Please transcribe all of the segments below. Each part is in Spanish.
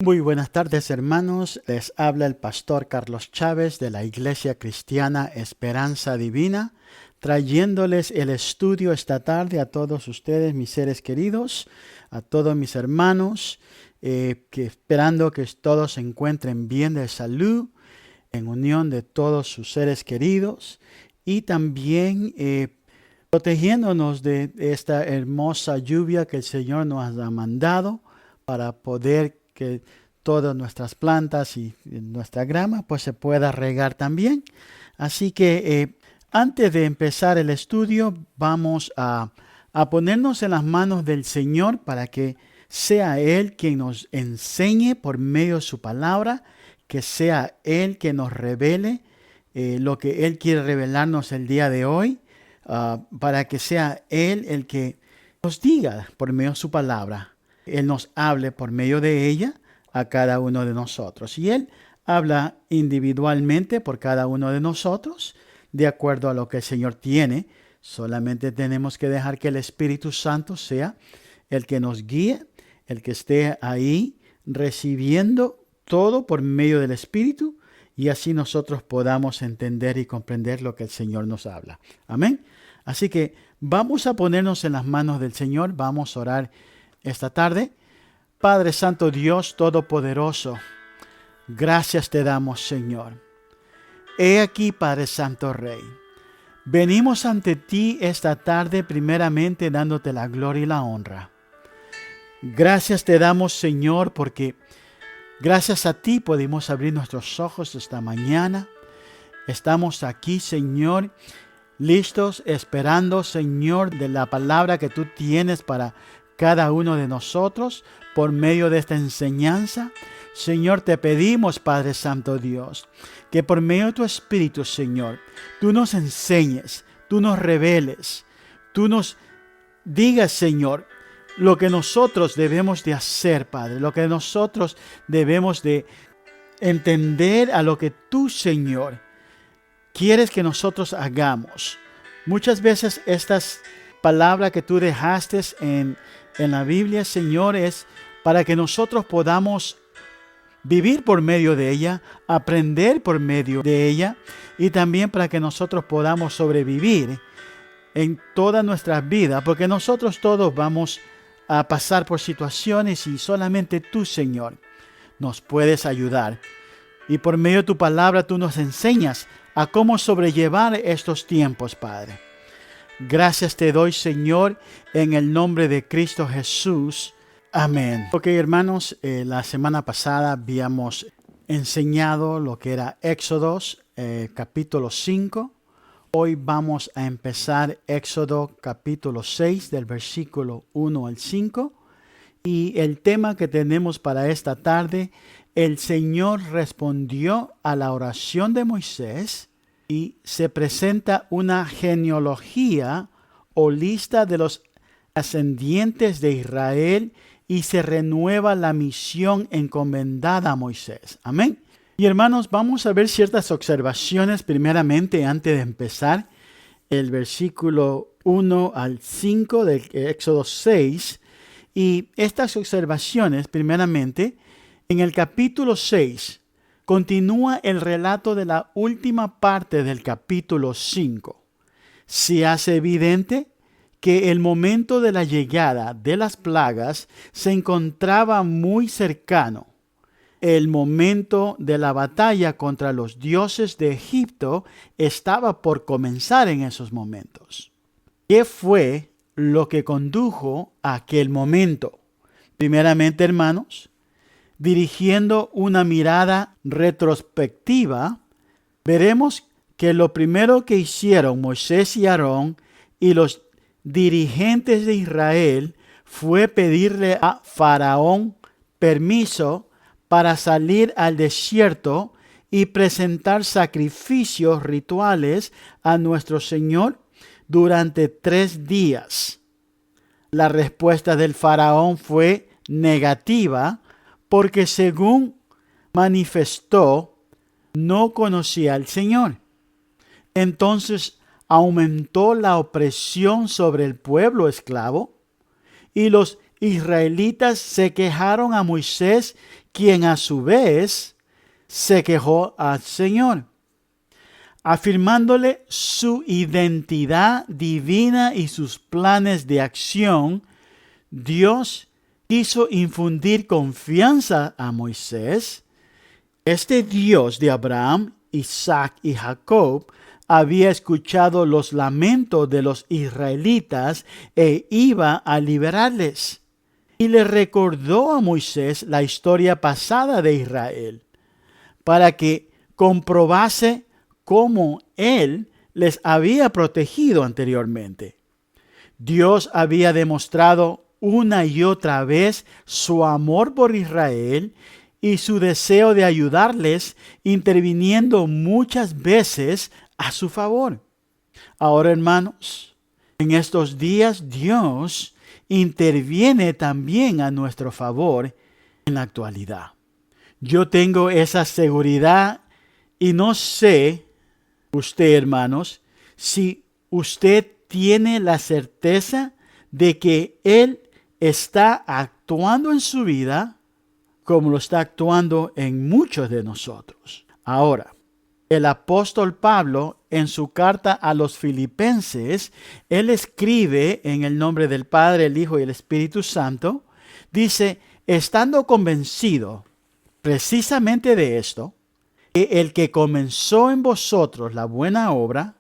Muy buenas tardes, hermanos. Les habla el pastor Carlos Chávez de la Iglesia Cristiana Esperanza Divina, trayéndoles el estudio esta tarde a todos ustedes, mis seres queridos, a todos mis hermanos, esperando que todos se encuentren bien de salud, en unión de todos sus seres queridos y también protegiéndonos de esta hermosa lluvia que el Señor nos ha mandado para poder que todas nuestras plantas y nuestra grama pues se pueda regar también. Así que antes de empezar el estudio vamos a ponernos en las manos del Señor para que sea Él quien nos enseñe por medio de su palabra, que sea Él que nos revele lo que Él quiere revelarnos el día de hoy, para que sea Él el que nos diga por medio de su palabra. Él nos hable por medio de ella a cada uno de nosotros. Y Él habla individualmente por cada uno de nosotros, de acuerdo a lo que el Señor tiene. Solamente tenemos que dejar que el Espíritu Santo sea el que nos guíe, el que esté ahí recibiendo todo por medio del Espíritu, y así nosotros podamos entender y comprender lo que el Señor nos habla. Amén. Así que vamos a ponernos en las manos del Señor, vamos a orar esta tarde. Padre Santo, Dios Todopoderoso, gracias te damos, Señor. He aquí, Padre Santo Rey, venimos ante ti esta tarde primeramente dándote la gloria y la honra. Gracias te damos, Señor, porque gracias a ti pudimos abrir nuestros ojos esta mañana. Estamos aquí, Señor, listos, esperando, Señor, de la palabra que tú tienes para cada uno de nosotros por medio de esta enseñanza. Señor, te pedimos, Padre Santo Dios, que por medio de tu Espíritu, Señor, tú nos enseñes, tú nos reveles, tú nos digas, Señor, lo que nosotros debemos de hacer, Padre, lo que nosotros debemos de entender a lo que tú, Señor, quieres que nosotros hagamos. Muchas veces estas palabras que tú dejaste en la Biblia, Señor, es para que nosotros podamos vivir por medio de ella, aprender por medio de ella, y también para que nosotros podamos sobrevivir en toda nuestra vida, porque nosotros todos vamos a pasar por situaciones y solamente tú, Señor, nos puedes ayudar. Y por medio de tu palabra tú nos enseñas a cómo sobrellevar estos tiempos, Padre. Gracias te doy, Señor, en el nombre de Cristo Jesús. Amén. Ok, hermanos, la semana pasada habíamos enseñado lo que era Éxodos, capítulo 5. Hoy vamos a empezar Éxodo capítulo 6, del versículo 1 al 5. Y el tema que tenemos para esta tarde, el Señor respondió a la oración de Moisés, y se presenta una genealogía o lista de los ascendientes de Israel y se renueva la misión encomendada a Moisés. Amén. Y hermanos, vamos a ver ciertas observaciones primeramente antes de empezar el versículo 1 al 5 del Éxodo 6. Y estas observaciones, primeramente, en el capítulo 6, continúa el relato de la última parte del capítulo 5. Se hace evidente que el momento de la llegada de las plagas se encontraba muy cercano. El momento de la batalla contra los dioses de Egipto estaba por comenzar en esos momentos. ¿Qué fue lo que condujo a aquel momento? Primeramente, hermanos, dirigiendo una mirada retrospectiva, veremos que lo primero que hicieron Moisés y Aarón y los dirigentes de Israel fue pedirle a Faraón permiso para salir al desierto y presentar sacrificios rituales a nuestro Señor durante 3 días. La respuesta del Faraón fue negativa, porque según manifestó, no conocía al Señor. Entonces aumentó la opresión sobre el pueblo esclavo, y los israelitas se quejaron a Moisés quien a su vez se quejó al Señor, afirmándole su identidad divina y sus planes de acción. Dios quiso infundir confianza a Moisés. Este Dios de Abraham, Isaac y Jacob había escuchado los lamentos de los israelitas e iba a liberarles. Y le recordó a Moisés la historia pasada de Israel, para que comprobase cómo él les había protegido anteriormente. Dios había demostrado una y otra vez su amor por Israel y su deseo de ayudarles, interviniendo muchas veces a su favor. Ahora, hermanos, en estos días Dios interviene también a nuestro favor en la actualidad. Yo tengo esa seguridad y no sé, usted, hermanos, si usted tiene la certeza de que Él está actuando en su vida como lo está actuando en muchos de nosotros. Ahora, el apóstol Pablo, en su carta a los Filipenses, él escribe en el nombre del Padre, el Hijo y el Espíritu Santo, dice, estando convencido precisamente de esto, que el que comenzó en vosotros la buena obra,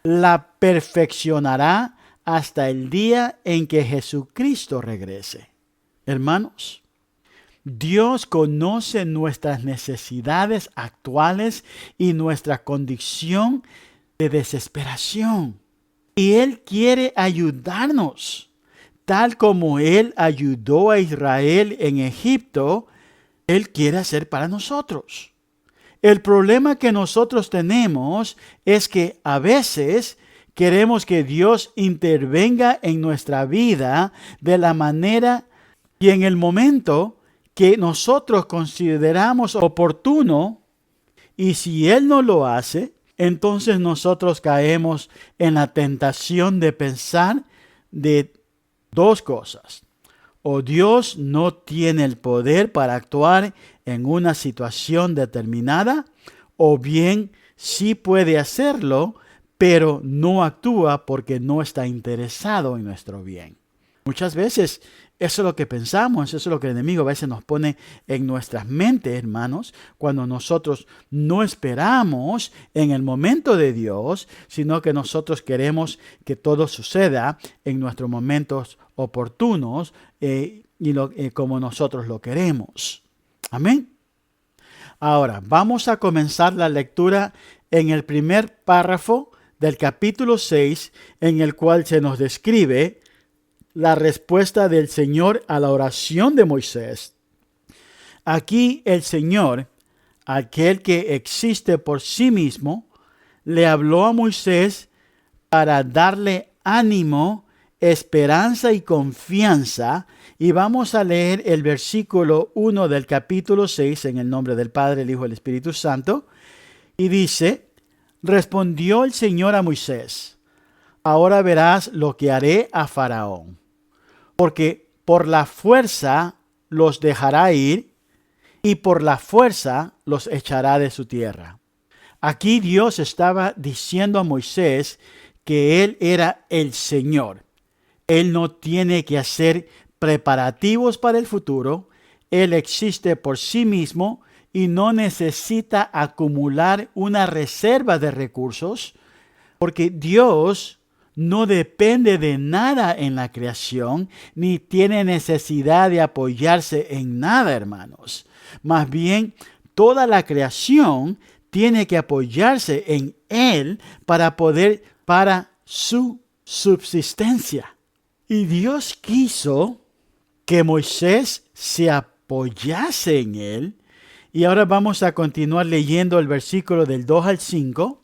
la perfeccionará hasta el día en que Jesucristo regrese. Hermanos, Dios conoce nuestras necesidades actuales y nuestra condición de desesperación. Y Él quiere ayudarnos, tal como Él ayudó a Israel en Egipto, Él quiere hacer para nosotros. El problema que nosotros tenemos es que a veces queremos que Dios intervenga en nuestra vida de la manera y en el momento que nosotros consideramos oportuno, y si Él no lo hace, entonces nosotros caemos en la tentación de pensar de dos cosas. O Dios no tiene el poder para actuar en una situación determinada, o bien sí puede hacerlo, pero no actúa porque no está interesado en nuestro bien. Muchas veces eso es lo que pensamos, eso es lo que el enemigo a veces nos pone en nuestras mentes, hermanos, cuando nosotros no esperamos en el momento de Dios, sino que nosotros queremos que todo suceda en nuestros momentos oportunos como nosotros lo queremos. Amén. Ahora, vamos a comenzar la lectura en el primer párrafo del capítulo 6, en el cual se nos describe la respuesta del Señor a la oración de Moisés. Aquí el Señor, aquel que existe por sí mismo, le habló a Moisés para darle ánimo, esperanza y confianza. Y vamos a leer el versículo 1 del capítulo 6 en el nombre del Padre, el Hijo y el Espíritu Santo. Y dice, respondió el Señor a Moisés, ahora verás lo que haré a Faraón, porque por la fuerza los dejará ir y por la fuerza los echará de su tierra. Aquí Dios estaba diciendo a Moisés que Él era el Señor. Él no tiene que hacer preparativos para el futuro. Él existe por sí mismo y no necesita acumular una reserva de recursos, porque Dios no depende de nada en la creación, ni tiene necesidad de apoyarse en nada, hermanos. Más bien, toda la creación tiene que apoyarse en Él para su subsistencia. Y Dios quiso que Moisés se apoyase en Él. Y ahora vamos a continuar leyendo el versículo del 2 al 5.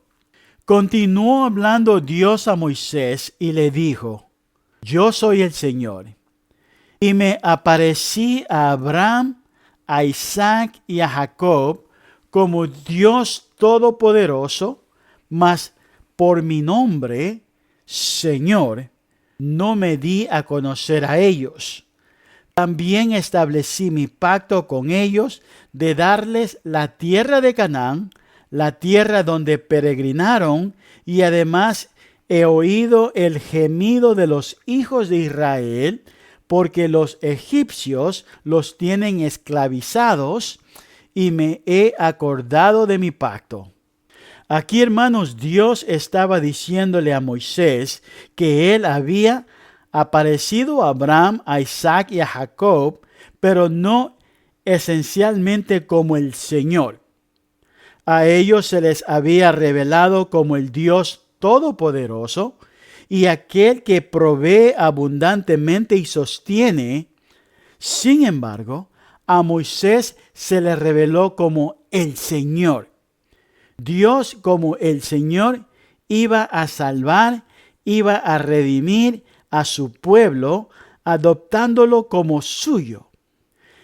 Continuó hablando Dios a Moisés y le dijo, yo soy el Señor, y me aparecí a Abraham, a Isaac y a Jacob como Dios Todopoderoso, mas por mi nombre, Señor, no me di a conocer a ellos. También establecí mi pacto con ellos de darles la tierra de Canaán, la tierra donde peregrinaron, y además he oído el gemido de los hijos de Israel, porque los egipcios los tienen esclavizados, y me he acordado de mi pacto. Aquí, hermanos, Dios estaba diciéndole a Moisés que él había aparecido a Abraham, a Isaac y a Jacob, pero no esencialmente como el Señor. A ellos se les había revelado como el Dios Todopoderoso y aquel que provee abundantemente y sostiene. Sin embargo, a Moisés se le reveló como el Señor. Dios como el Señor iba a salvar, iba a redimir a su pueblo, adoptándolo como suyo,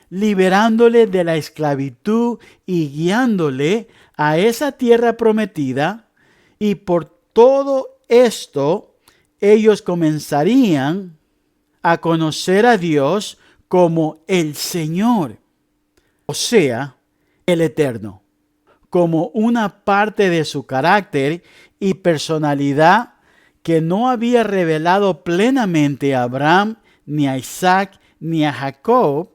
liberándole de la esclavitud y guiándole a esa tierra prometida. Y por todo esto, ellos comenzarían a conocer a Dios como el Señor, o sea, el Eterno, como una parte de su carácter y personalidad que no había revelado plenamente a Abraham, ni a Isaac, ni a Jacob.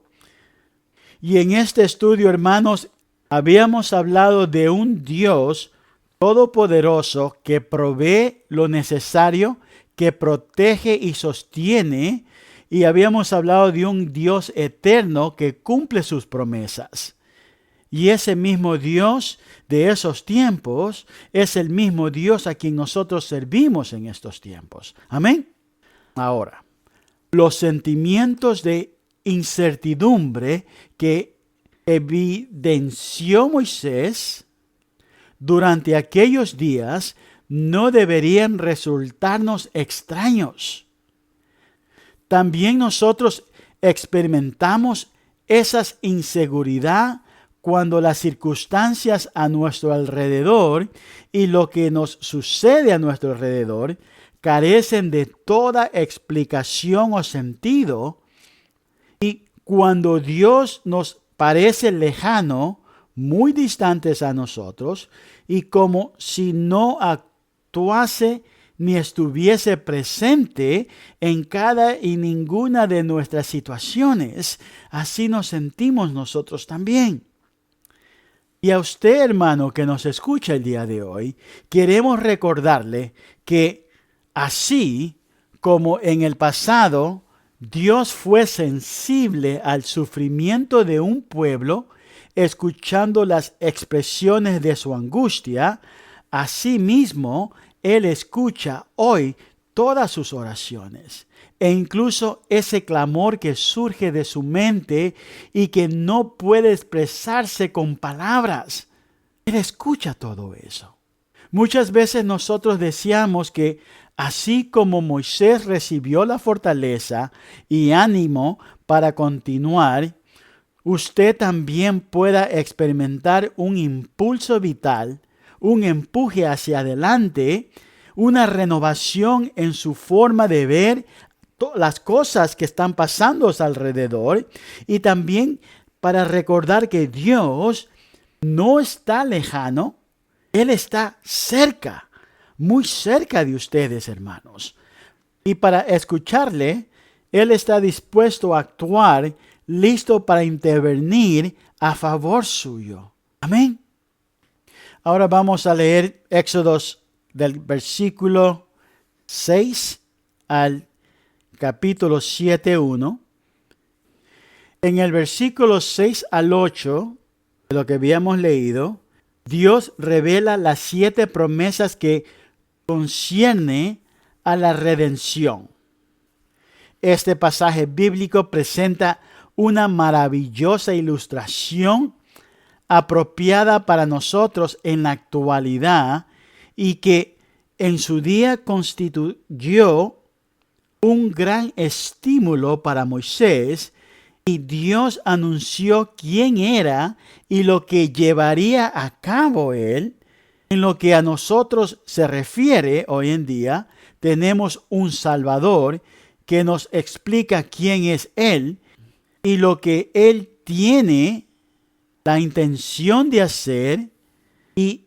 Y en este estudio, hermanos, habíamos hablado de un Dios todopoderoso que provee lo necesario, que protege y sostiene, y habíamos hablado de un Dios eterno que cumple sus promesas. Y ese mismo Dios de esos tiempos es el mismo Dios a quien nosotros servimos en estos tiempos. Amén. Ahora, los sentimientos de incertidumbre que evidenció Moisés durante aquellos días no deberían resultarnos extraños. También nosotros experimentamos esas inseguridades cuando las circunstancias a nuestro alrededor y lo que nos sucede a nuestro alrededor carecen de toda explicación o sentido, y cuando Dios nos parece lejano, muy distantes a nosotros, y como si no actuase ni estuviese presente en cada y ninguna de nuestras situaciones, así nos sentimos nosotros también. Y a usted, hermano, que nos escucha el día de hoy, queremos recordarle que así como en el pasado Dios fue sensible al sufrimiento de un pueblo, escuchando las expresiones de su angustia, asimismo Él escucha hoy todas sus oraciones. E incluso ese clamor que surge de su mente y que no puede expresarse con palabras. Él escucha todo eso. Muchas veces nosotros deseamos que así como Moisés recibió la fortaleza y ánimo para continuar, usted también pueda experimentar un impulso vital, un empuje hacia adelante, una renovación en su forma de ver las cosas que están pasando a su alrededor, y también para recordar que Dios no está lejano, Él está cerca, muy cerca de ustedes, hermanos. Y para escucharle, Él está dispuesto a actuar, listo para intervenir a favor suyo. Amén. Ahora vamos a leer Éxodos del versículo 6 al capítulo 7:1. En el versículo 6 al 8, de lo que habíamos leído, Dios revela las 7 promesas que concierne a la redención. Este pasaje bíblico presenta una maravillosa ilustración apropiada para nosotros en la actualidad y que en su día constituyó un gran estímulo para Moisés, y Dios anunció quién era y lo que llevaría a cabo él. En lo que a nosotros se refiere hoy en día, tenemos un Salvador que nos explica quién es Él, y lo que Él tiene la intención de hacer, y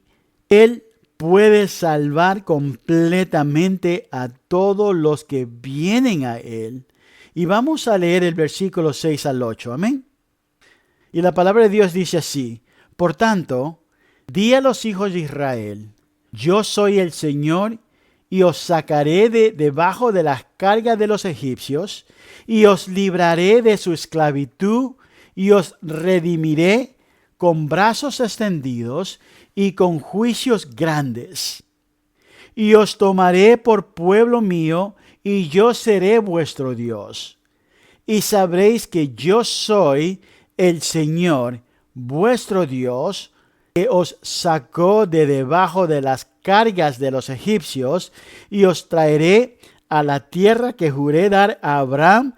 Él puede salvar completamente a todos los que vienen a Él. Y vamos a leer el versículo 6 al 8. Amén. Y la palabra de Dios dice así: por tanto, di a los hijos de Israel: yo soy el Señor, y os sacaré de debajo de las cargas de los egipcios, y os libraré de su esclavitud, y os redimiré con brazos extendidos y con juicios grandes. Y os tomaré por pueblo mío, y yo seré vuestro Dios. Y sabréis que yo soy el Señor, vuestro Dios, que os sacó de debajo de las cargas de los egipcios, y os traeré a la tierra que juré dar a Abraham,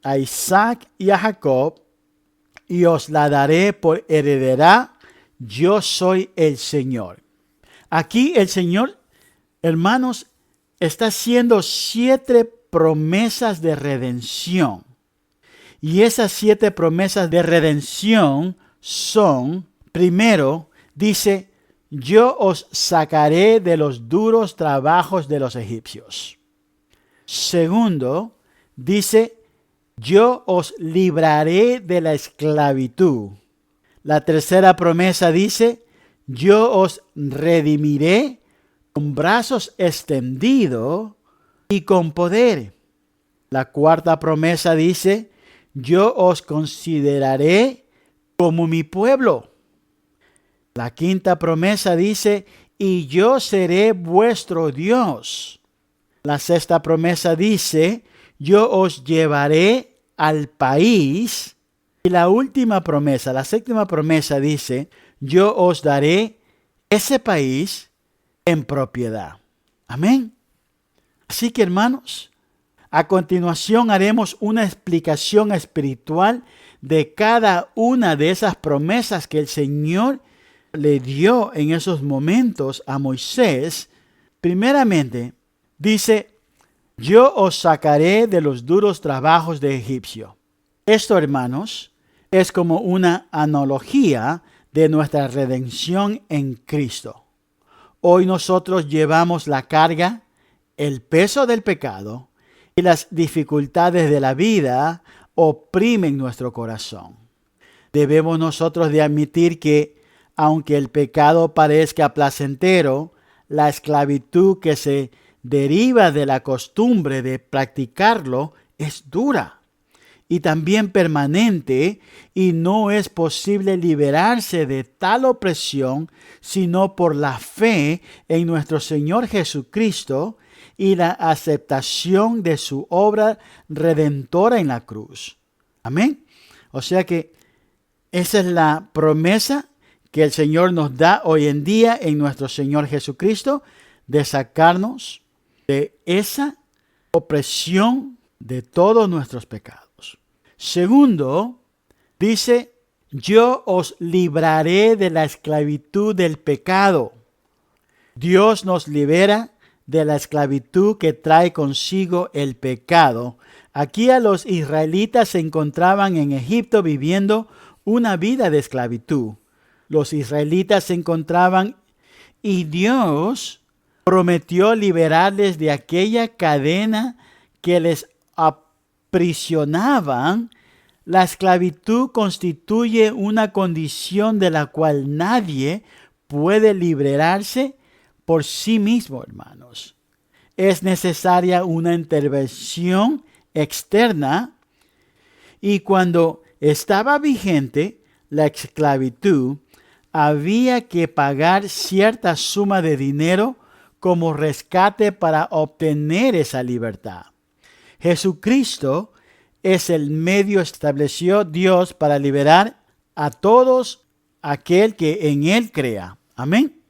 a Isaac y a Jacob, y os la daré por heredad. Yo soy el Señor. Aquí el Señor, hermanos, está haciendo 7 promesas de redención. Y esas 7 promesas de redención son: primero, dice, yo os sacaré de los duros trabajos de los egipcios. Segundo, dice, yo os libraré de la esclavitud. La tercera promesa dice, yo os redimiré con brazos extendidos y con poder. La cuarta promesa dice, yo os consideraré como mi pueblo. La quinta promesa dice, y yo seré vuestro Dios. La sexta promesa dice, yo os llevaré al país. Y la última promesa, la séptima promesa dice, yo os daré ese país en propiedad. Amén. Así que, hermanos, a continuación haremos una explicación espiritual de cada una de esas promesas que el Señor le dio en esos momentos a Moisés. Primeramente, dice, yo os sacaré de los duros trabajos de Egipcio. Esto, hermanos, es como una analogía de nuestra redención en Cristo. Hoy nosotros llevamos la carga, el peso del pecado, y las dificultades de la vida oprimen nuestro corazón. Debemos nosotros de admitir que, aunque el pecado parezca placentero, la esclavitud que se deriva de la costumbre de practicarlo es dura y también permanente, y no es posible liberarse de tal opresión sino por la fe en nuestro Señor Jesucristo y la aceptación de su obra redentora en la cruz. Amén. O sea que esa es la promesa que el Señor nos da hoy en día en nuestro Señor Jesucristo, de sacarnos de esa opresión de todos nuestros pecados. Segundo, dice, yo os libraré de la esclavitud del pecado. Dios nos libera de la esclavitud que trae consigo el pecado. Aquí a los israelitas se encontraban en Egipto viviendo una vida de esclavitud. Los israelitas se encontraban y Dios prometió liberarles de aquella cadena que les aprisionaban. La esclavitud constituye una condición de la cual nadie puede liberarse por sí mismo, hermanos. Es necesaria una intervención externa, y cuando estaba vigente la esclavitud, había que pagar cierta suma de dinero como rescate para obtener esa libertad. Jesucristo es el medio estableció Dios para liberar a todos aquel que en Él crea. Amén.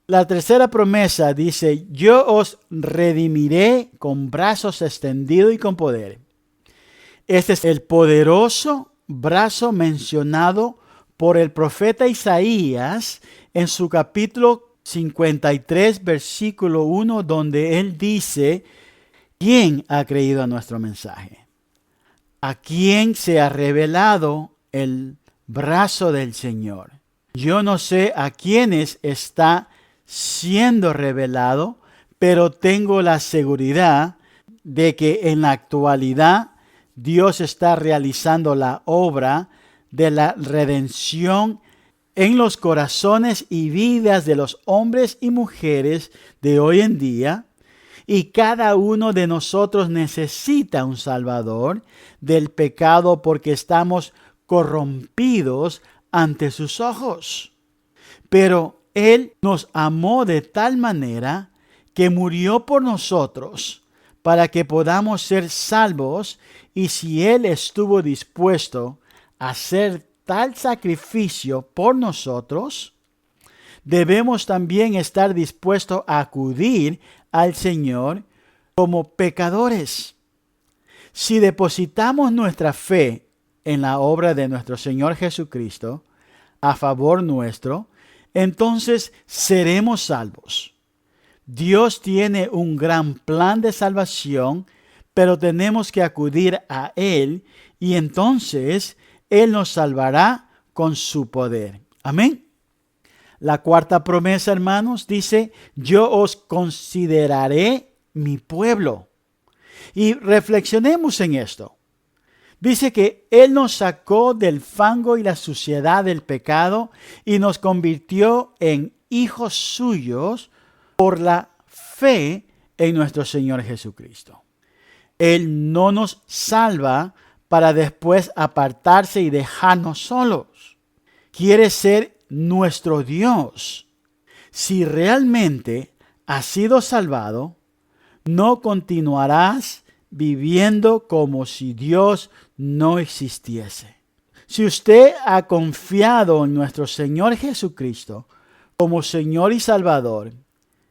La tercera promesa dice, yo os redimiré con brazos extendidos y con poder. Este es el poderoso brazo mencionado por el profeta Isaías en su capítulo 53, versículo 1, donde él dice, ¿quién ha creído a nuestro mensaje? a quién se ha revelado el brazo del Señor. Yo no sé a quiénes está siendo revelado, pero tengo la seguridad de que en la actualidad Dios está realizando la obra de la redención en los corazones y vidas de los hombres y mujeres de hoy en día, y cada uno de nosotros necesita un Salvador del pecado porque estamos corrompidos ante sus ojos. Pero Él nos amó de tal manera que murió por nosotros para que podamos ser salvos, y si Él estuvo dispuesto a hacer tal sacrificio por nosotros, debemos también estar dispuestos a acudir al Señor como pecadores. Si depositamos nuestra fe en la obra de nuestro Señor Jesucristo a favor nuestro, entonces seremos salvos. Dios tiene un gran plan de salvación, pero tenemos que acudir a Él, y entonces Él nos salvará con su poder. Amén. La cuarta promesa, hermanos, dice: yo os consideraré mi pueblo. Y reflexionemos en esto. Dice que Él nos sacó del fango y la suciedad del pecado y nos convirtió en hijos suyos por la fe en nuestro Señor Jesucristo. Él no nos salva para después apartarse y dejarnos solos. Quiere ser nuestro Dios. Si realmente has sido salvado, no continuarás viviendo como si Dios no existiese. Si usted ha confiado en nuestro Señor Jesucristo como Señor y Salvador,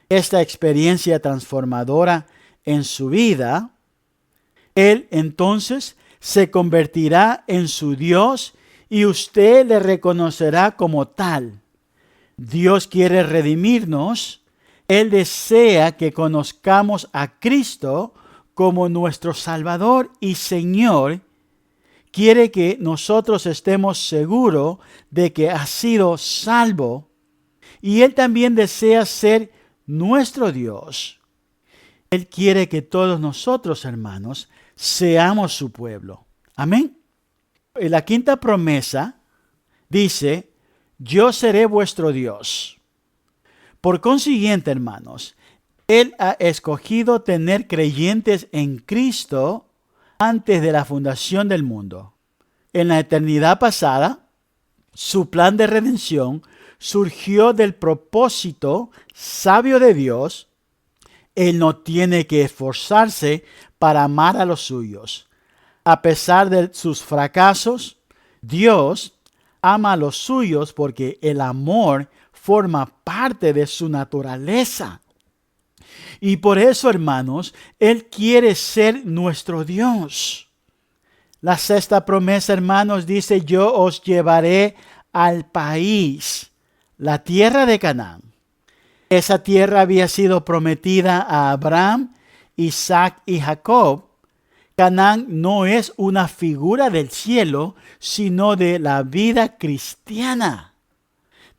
esta experiencia transformadora en su vida, Él entonces se convertirá en su Dios y usted le reconocerá como tal. Dios quiere redimirnos. Él desea que conozcamos a Cristo como nuestro Salvador y Señor. Quiere que nosotros estemos seguros de que ha sido salvo. Y Él también desea ser nuestro Dios. Él quiere que todos nosotros, hermanos, seamos su pueblo. Amén. Y la quinta promesa dice: yo seré vuestro Dios. Por consiguiente, hermanos, Él ha escogido tener creyentes en Cristo antes de la fundación del mundo. En la eternidad pasada, su plan de redención surgió del propósito sabio de Dios. Él no tiene que esforzarse para amar a los suyos. A pesar de sus fracasos, Dios ama a los suyos porque el amor forma parte de su naturaleza. Y por eso, hermanos, Él quiere ser nuestro Dios. La sexta promesa, hermanos, dice: yo os llevaré al país, la tierra de Canaán. Esa tierra había sido prometida a Abraham, Isaac y Jacob. Canaán no es una figura del cielo, sino de la vida cristiana.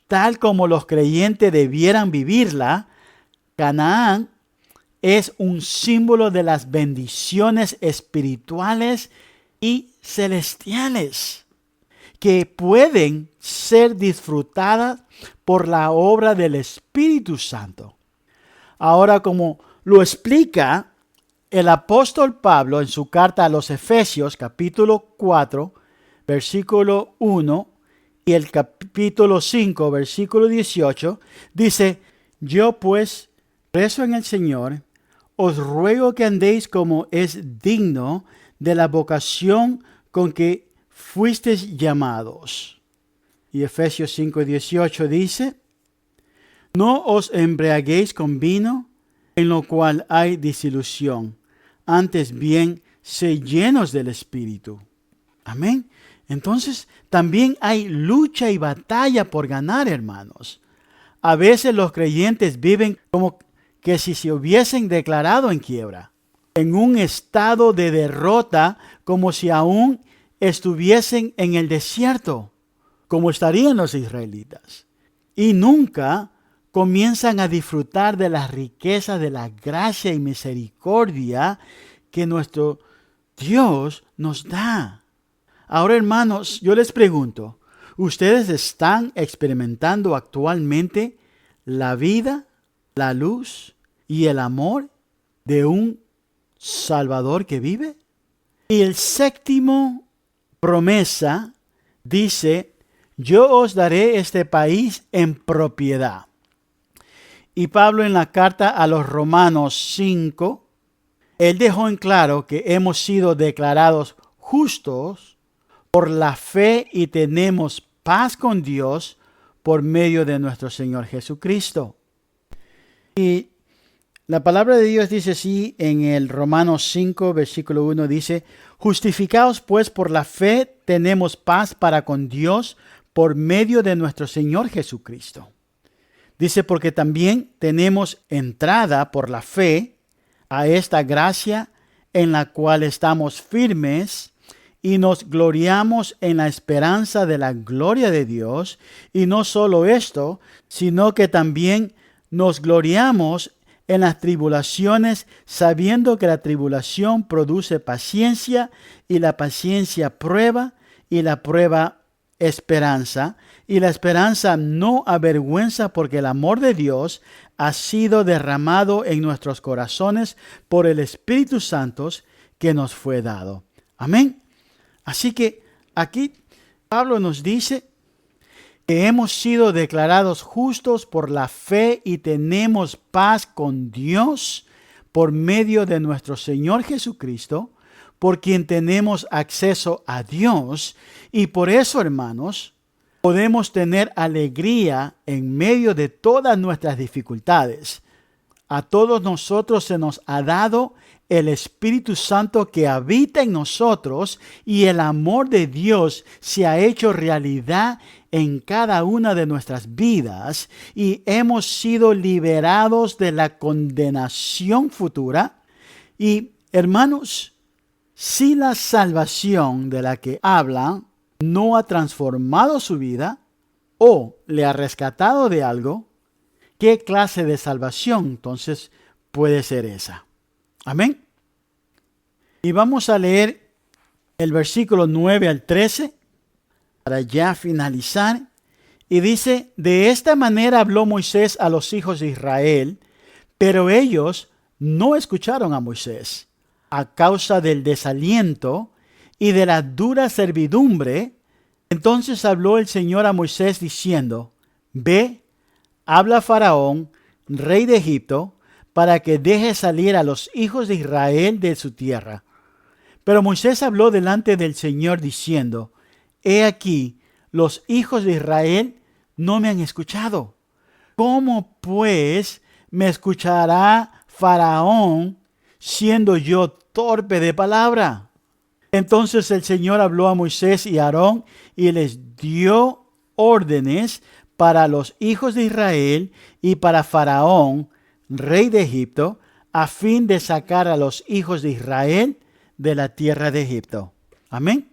Tal como los creyentes debieran vivirla, Canaán es un símbolo de las bendiciones espirituales y celestiales que pueden ser disfrutadas por la obra del Espíritu Santo. Ahora, como lo explica el apóstol Pablo en su carta a los Efesios, capítulo 4, versículo 1, y el capítulo 5, versículo 18, dice: yo pues, preso en el Señor, os ruego que andéis como es digno de la vocación con que fuisteis llamados. Y Efesios 5, 18 dice: no os embriaguéis con vino, en lo cual hay disilusión, antes bien, sed llenos del Espíritu. Amén. Entonces, también hay lucha y batalla por ganar, hermanos. A veces los creyentes viven como que si se hubiesen declarado en quiebra. en un estado de derrota, como si aún estuviesen en el desierto, como estarían los israelitas. Y nunca comienzan a disfrutar de las riquezas de la gracia y misericordia que nuestro Dios nos da. Ahora, hermanos, yo les pregunto, ¿ustedes están experimentando actualmente la vida, la luz y el amor de un Salvador que vive? Y el séptimo promesa dice: yo os daré este país en propiedad. Y Pablo, en la carta a los Romanos 5, él dejó en claro que hemos sido declarados justos por la fe y tenemos paz con Dios por medio de nuestro Señor Jesucristo. Y la palabra de Dios dice así en el Romanos 5, versículo 1, dice: justificados pues por la fe tenemos paz para con Dios por medio de nuestro Señor Jesucristo. Dice, porque también tenemos entrada por la fe a esta gracia en la cual estamos firmes y nos gloriamos en la esperanza de la gloria de Dios. Y no solo esto, sino que también nos gloriamos en las tribulaciones, sabiendo que la tribulación produce paciencia, y la paciencia prueba, y la prueba esperanza, y la esperanza no avergüenza, porque el amor de Dios ha sido derramado en nuestros corazones por el Espíritu Santo que nos fue dado. Amén. Así que aquí Pablo nos dice que hemos sido declarados justos por la fe y tenemos paz con Dios por medio de nuestro Señor Jesucristo, por quien tenemos acceso a Dios. Y por eso, hermanos, podemos tener alegría en medio de todas nuestras dificultades. A todos nosotros se nos ha dado el Espíritu Santo que habita en nosotros, y el amor de Dios se ha hecho realidad en cada una de nuestras vidas, y hemos sido liberados de la condenación futura. Y, hermanos, si la salvación de la que habla no ha transformado su vida o le ha rescatado de algo, ¿qué clase de salvación entonces puede ser esa? Amén. Y vamos a leer el versículo 9 al 13 para ya finalizar. Y dice: de esta manera habló Moisés a los hijos de Israel, pero ellos no escucharon a Moisés a causa del desaliento y de la dura servidumbre. Entonces habló el Señor a Moisés diciendo: ve, habla a Faraón, rey de Egipto, para que deje salir a los hijos de Israel de su tierra. Pero Moisés habló delante del Señor diciendo: he aquí, los hijos de Israel no me han escuchado. ¿Cómo pues me escuchará Faraón, siendo yo torpe de palabra? Entonces el Señor habló a Moisés y a Aarón y les dio órdenes para los hijos de Israel y para Faraón, rey de Egipto, a fin de sacar a los hijos de Israel de la tierra de Egipto. Amén.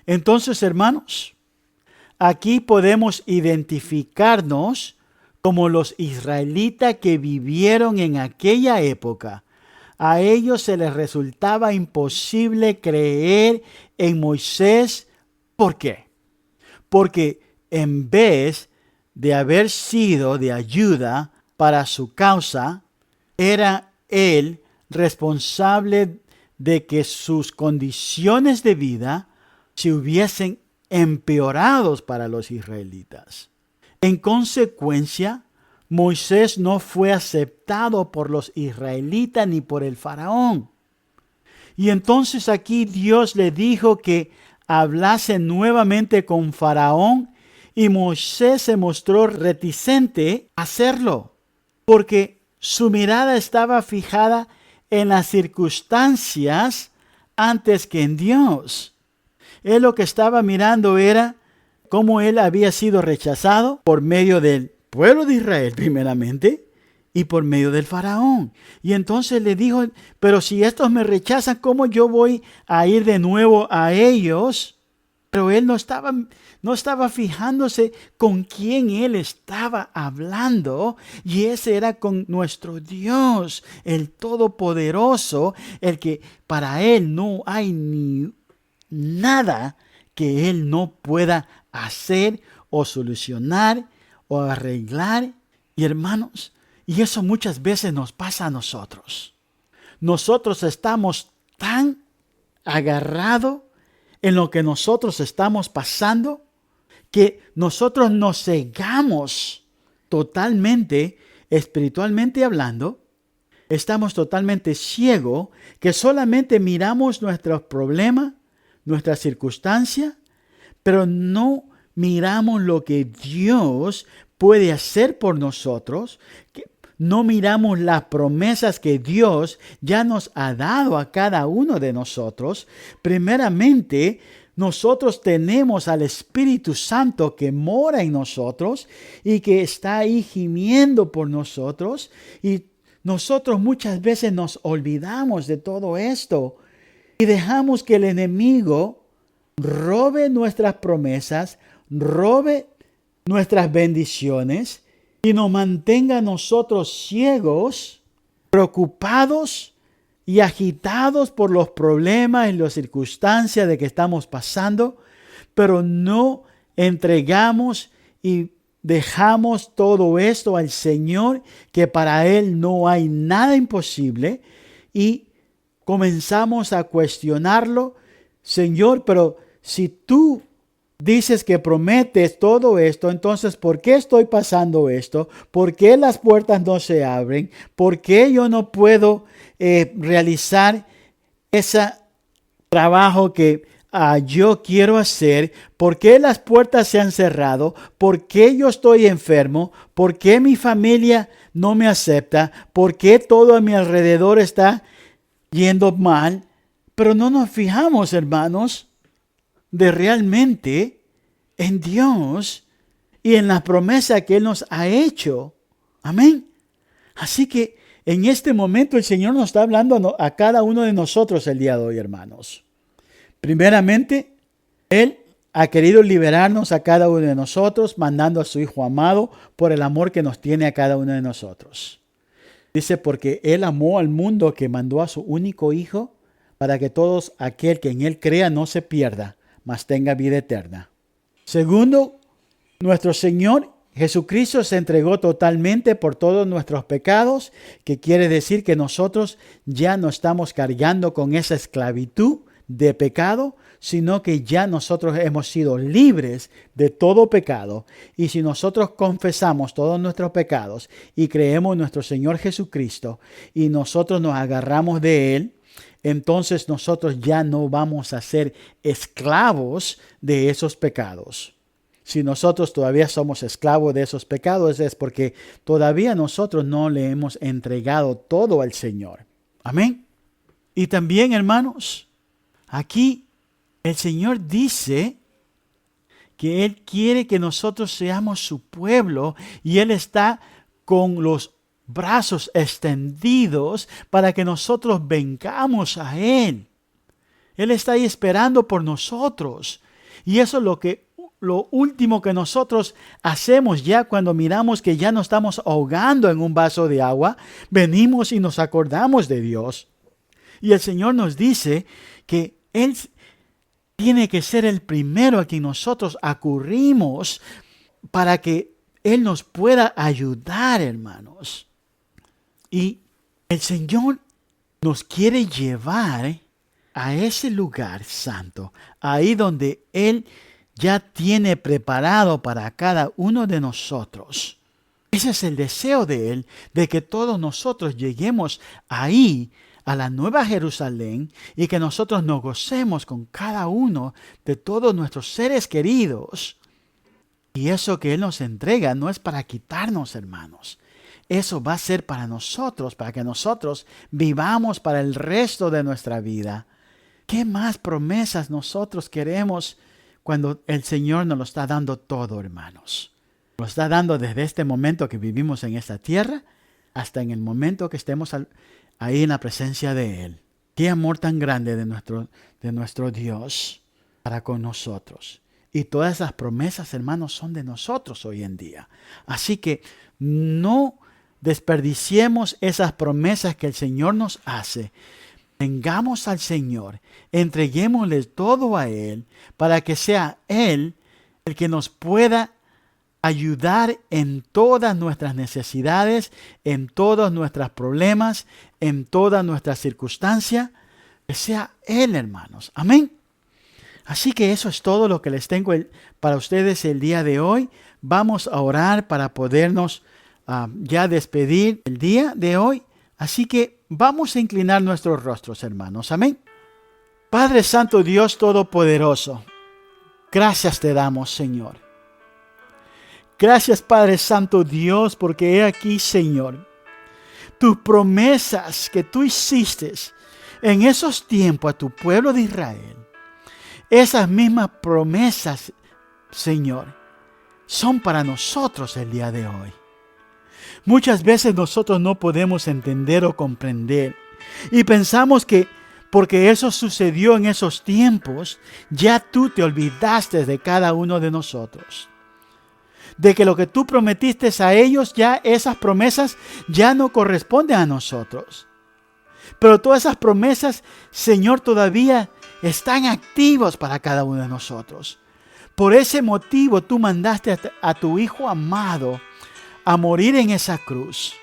Entonces, hermanos, aquí podemos identificarnos como los israelitas que vivieron en aquella época. A ellos se les resultaba imposible creer en Moisés. ¿Por qué? Porque en vez de haber sido de ayuda para su causa, era él responsable de que sus condiciones de vida se hubiesen empeorado para los israelitas. En consecuencia, Moisés no fue aceptado por los israelitas ni por el faraón. Y entonces aquí Dios le dijo que hablase nuevamente con Faraón, y Moisés se mostró reticente a hacerlo, porque su mirada estaba fijada en las circunstancias antes que en Dios. Él lo que estaba mirando era cómo él había sido rechazado por medio del pueblo de Israel primeramente, y por medio del faraón. Y entonces le dijo, pero si estos me rechazan, ¿cómo yo voy a ir de nuevo a ellos? Pero él no estaba fijándose con quién él estaba hablando, y ese era con nuestro Dios, el Todopoderoso, el que para él no hay ni nada que él no pueda hacer o solucionar o arreglar. Y hermanos, y eso muchas veces nos pasa a nosotros. Nosotros estamos tan agarrados en lo que nosotros estamos pasando, que nosotros nos cegamos totalmente, espiritualmente hablando. Estamos totalmente ciegos, que solamente miramos nuestros problemas, nuestras circunstancias, pero no miramos lo que Dios puede hacer por nosotros. No miramos las promesas que Dios ya nos ha dado a cada uno de nosotros. Primeramente, nosotros tenemos al Espíritu Santo que mora en nosotros y que está ahí gimiendo por nosotros. Y nosotros muchas veces nos olvidamos de todo esto y dejamos que el enemigo robe nuestras promesas, robe nuestras bendiciones y nos mantenga a nosotros ciegos, preocupados y agitados por los problemas y las circunstancias de que estamos pasando, pero no entregamos y dejamos todo esto al Señor, que para Él no hay nada imposible, y comenzamos a cuestionarlo. Señor, pero si tú dices que prometes todo esto, entonces ¿por qué estoy pasando esto? ¿Por qué las puertas no se abren? ¿Por qué yo no puedo realizar ese trabajo que yo quiero hacer? ¿Por qué las puertas se han cerrado? ¿Por qué yo estoy enfermo? ¿Por qué mi familia no me acepta? ¿Por qué todo a mi alrededor está yendo mal? Pero no nos fijamos, hermanos, de realmente en Dios y en la promesa que Él nos ha hecho. Amén. Así que en este momento el Señor nos está hablando a cada uno de nosotros el día de hoy, hermanos. Primeramente, Él ha querido liberarnos a cada uno de nosotros, mandando a su Hijo amado por el amor que nos tiene a cada uno de nosotros. Dice, porque Él amó al mundo, que mandó a su único Hijo, para que todos aquel que en Él crea no se pierda, mas tenga vida eterna. Segundo, nuestro Señor Jesucristo se entregó totalmente por todos nuestros pecados, que quiere decir que nosotros ya no estamos cargando con esa esclavitud de pecado, sino que ya nosotros hemos sido libres de todo pecado. Y si nosotros confesamos todos nuestros pecados y creemos en nuestro Señor Jesucristo y nosotros nos agarramos de Él, entonces nosotros ya no vamos a ser esclavos de esos pecados. Si nosotros todavía somos esclavos de esos pecados, es porque todavía nosotros no le hemos entregado todo al Señor. Amén. Y también, hermanos, aquí el Señor dice que Él quiere que nosotros seamos su pueblo, y Él está con los brazos extendidos para que nosotros vengamos a Él. Él está ahí esperando por nosotros. Y eso es lo último que nosotros hacemos ya cuando miramos que ya nos estamos ahogando en un vaso de agua. Venimos y nos acordamos de Dios. Y el Señor nos dice que Él tiene que ser el primero a quien nosotros acurrimos para que Él nos pueda ayudar, hermanos. Y el Señor nos quiere llevar a ese lugar santo, ahí donde Él ya tiene preparado para cada uno de nosotros. Ese es el deseo de Él, de que todos nosotros lleguemos ahí, a la Nueva Jerusalén, y que nosotros nos gocemos con cada uno de todos nuestros seres queridos. Y eso que Él nos entrega no es para quitarnos, hermanos. Eso va a ser para nosotros, para que nosotros vivamos para el resto de nuestra vida. ¿Qué más promesas nosotros queremos cuando el Señor nos lo está dando todo, hermanos? Lo está dando desde este momento que vivimos en esta tierra hasta en el momento que estemos ahí en la presencia de Él. Qué amor tan grande de nuestro Dios para con nosotros. Y todas esas promesas, hermanos, son de nosotros hoy en día. Así que no desperdiciemos esas promesas que el Señor nos hace. Vengamos al Señor, entreguémosle todo a Él para que sea Él el que nos pueda ayudar en todas nuestras necesidades, en todos nuestros problemas, en todas nuestras circunstancias. Que sea Él, hermanos. Amén. Así que eso es todo lo que les tengo para ustedes el día de hoy. Vamos a orar para podernos ya despedir el día de hoy. Así que vamos a inclinar nuestros rostros, hermanos. Amén. Padre Santo, Dios Todopoderoso, gracias te damos, Señor. Gracias, Padre Santo Dios, porque he aquí, Señor, tus promesas que tú hiciste en esos tiempos a tu pueblo de Israel. Esas mismas promesas, Señor, son para nosotros el día de hoy. Muchas veces nosotros no podemos entender o comprender y pensamos que porque eso sucedió en esos tiempos, ya tú te olvidaste de cada uno de nosotros. De que lo que tú prometiste a ellos, ya esas promesas ya no corresponden a nosotros. Pero todas esas promesas, Señor, todavía están activos para cada uno de nosotros. Por ese motivo tú mandaste a tu Hijo amado a morir en esa cruz,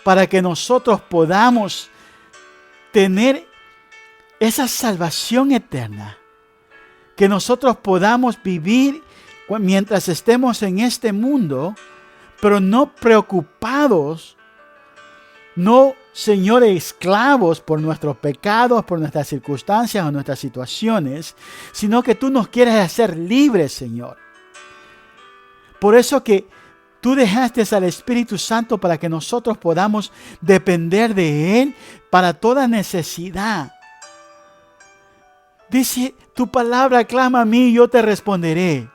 para que nosotros podamos tener esa salvación eterna, que nosotros podamos vivir mientras estemos en este mundo, pero no preocupados, no, Señor, esclavos por nuestros pecados, por nuestras circunstancias o nuestras situaciones, sino que tú nos quieres hacer libres, Señor. Por eso que tú dejaste al Espíritu Santo para que nosotros podamos depender de Él para toda necesidad. Dice, tu palabra clama a mí y yo te responderé.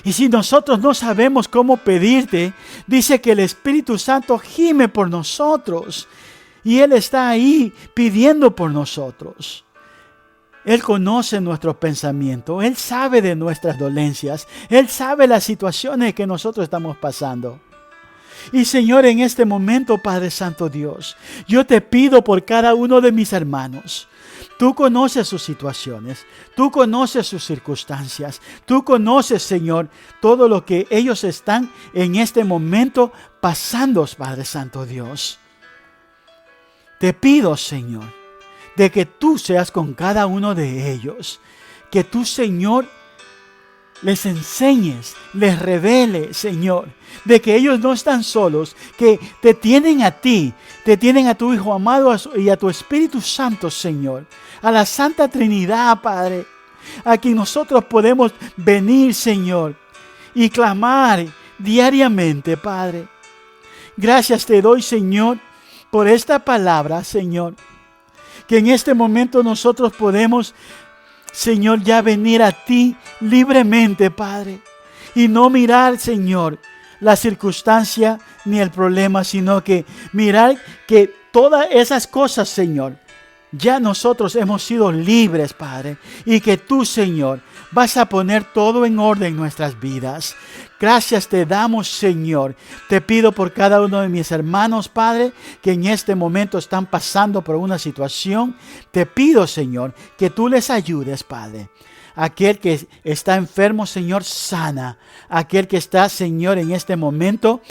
Y si nosotros no sabemos cómo pedirte, dice que el Espíritu Santo gime por nosotros. Y Él está ahí pidiendo por nosotros. Él conoce nuestros pensamientos. Él sabe de nuestras dolencias. Él sabe las situaciones que nosotros estamos pasando. Y Señor, en este momento, Padre Santo Dios, yo te pido por cada uno de mis hermanos. Tú conoces sus situaciones, tú conoces sus circunstancias, tú conoces, Señor, todo lo que ellos están en este momento pasando, Padre Santo Dios. Te pido, Señor, de que tú seas con cada uno de ellos, que tú, Señor, les enseñes, les revele, Señor, de que ellos no están solos, que te tienen a ti, te tienen a tu Hijo amado y a tu Espíritu Santo, Señor, a la Santa Trinidad, Padre, a quien nosotros podemos venir, Señor, y clamar diariamente, Padre. Gracias te doy, Señor, por esta palabra, Señor, que en este momento nosotros podemos, Señor, ya venir a ti libremente, Padre, y no mirar, Señor, la circunstancia ni el problema, sino que mirar que todas esas cosas, Señor, ya nosotros hemos sido libres, Padre, y que tú, Señor, vas a poner todo en orden en nuestras vidas. Gracias te damos, Señor. Te pido por cada uno de mis hermanos, Padre, que en este momento están pasando por una situación. Te pido, Señor, que tú les ayudes, Padre. Aquel que está enfermo, Señor, sana. Aquel que está, Señor, en este momento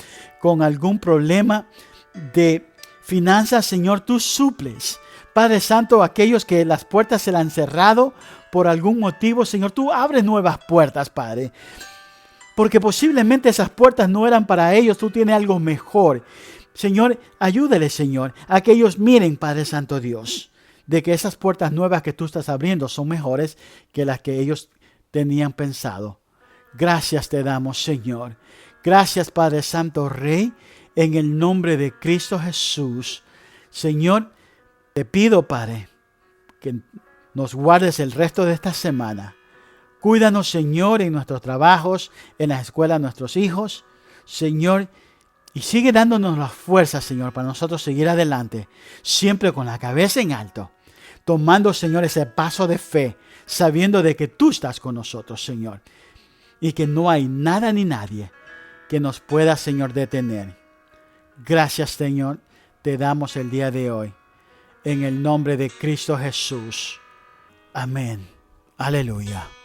con algún problema de finanzas, Señor, tú suples. Padre Santo, aquellos que las puertas se le han cerrado por algún motivo, Señor, tú abres nuevas puertas, Padre. Porque posiblemente esas puertas no eran para ellos, tú tienes algo mejor. Señor, ayúdale, Señor, a que ellos miren, Padre Santo Dios, de que esas puertas nuevas que tú estás abriendo son mejores que las que ellos tenían pensado. Gracias te damos, Señor. Gracias, Padre Santo Rey, en el nombre de Cristo Jesús. Señor, te pido, Padre, que nos guardes el resto de esta semana. Cuídanos, Señor, en nuestros trabajos, en las escuelas de nuestros hijos. Señor, Y sigue dándonos la fuerza, Señor, para nosotros seguir adelante, siempre con la cabeza en alto, tomando, Señor, ese paso de fe, sabiendo de que tú estás con nosotros, Señor, y que no hay nada ni nadie que nos pueda, Señor, detener. Gracias, Señor, te damos el día de hoy, en el nombre de Cristo Jesús. Amén. Aleluya.